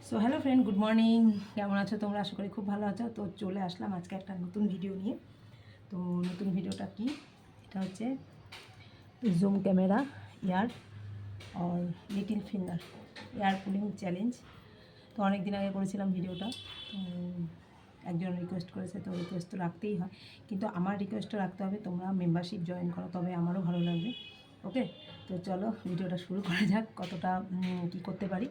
So hello friend, good morning. কেমন আছো তোমরা? আশা করি খুব ভালো আছো। তো চলে আসলাম আজকে একটা নতুন ভিডিও নিয়ে। তো নতুন ভিডিওটা কি, এটা হচ্ছে জুম ক্যামেরা ইয়ার আর little finger ear pulling challenge. তো অনেক দিন আগে করেছিলাম ভিডিওটা, তো একজন রিকোয়েস্ট করেছে, তো রিকোয়েস্ট তো রাখতেই হয়, কিন্তু আমার রিকোয়েস্টটা রাখতে হবে তোমরা মেম্বারশিপ জয়েন করো, তবে আমারও ভালো লাগবে। ওকে, তো চলো ভিডিওটা শুরু করা যাক। কতটা কী করতে পারি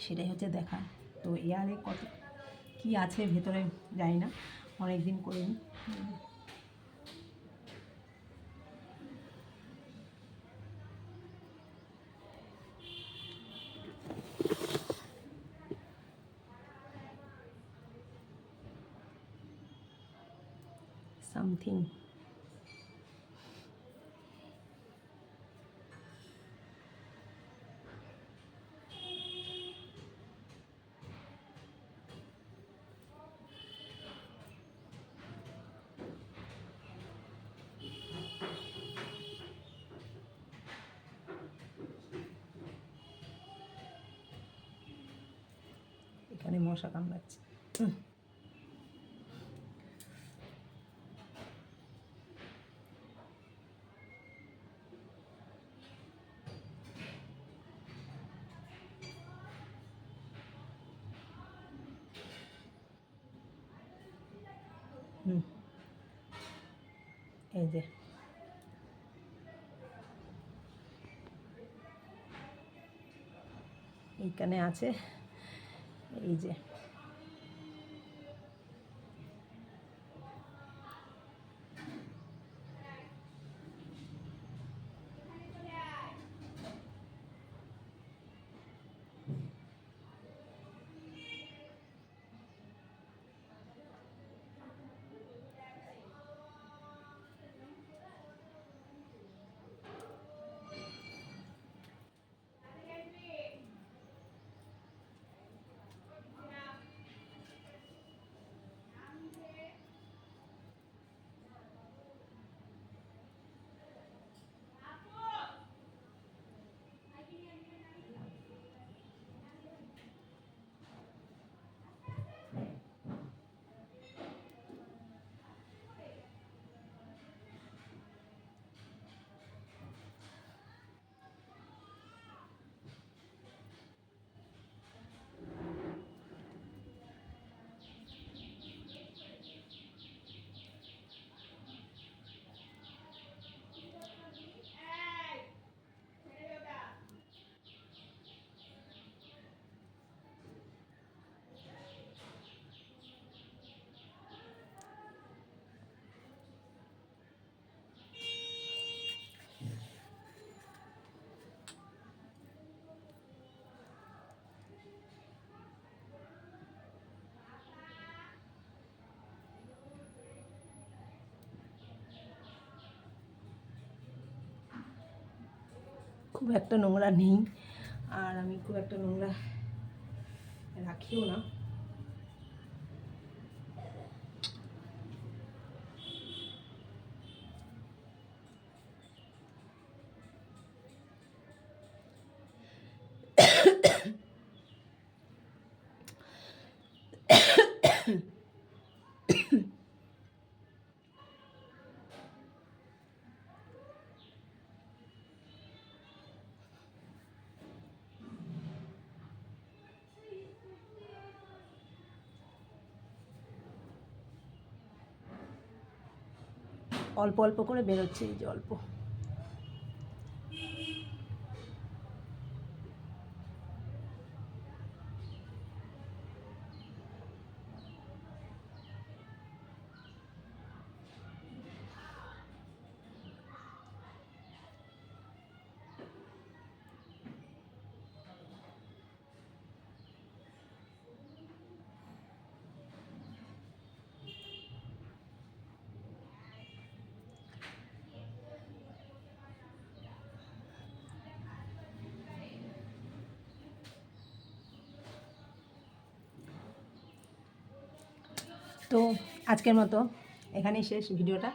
সেটাই হচ্ছে দেখা। তো এয়ারে কত কি আছে ভেতরে জানি না, অনেক দিন করিনি। সামথিং এখানে মশা কামড়াচ্ছে। এই যে এইখানে আছে, এই যে খুব একটা নোংরা নেই, আর আমি খুব একটা নোংরা রাখিও না। অল্প অল্প করে বেরোচ্ছে, এই যে অল্প। তো আজকের মতো এখানেই শেষ ভিডিওটা।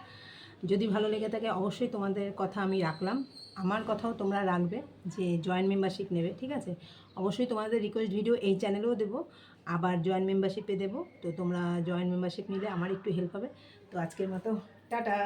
যদি ভালো লেগে থাকে অবশ্যই তোমাদের কথা আমি রাখলাম, আমার কথাও তোমরা রাখবে যে জয়েন্ট মেম্বারশিপ নেবে, ঠিক আছে? অবশ্যই তোমাদের রিকোয়েস্ট ভিডিও এই চ্যানেলেও দেবো, আবার জয়েন্ট মেম্বারশিপে দেবো। তো তোমরা জয়েন্ট মেম্বারশিপ নিলে আমার একটু হেল্প হবে। তো আজকের মতো টাটা।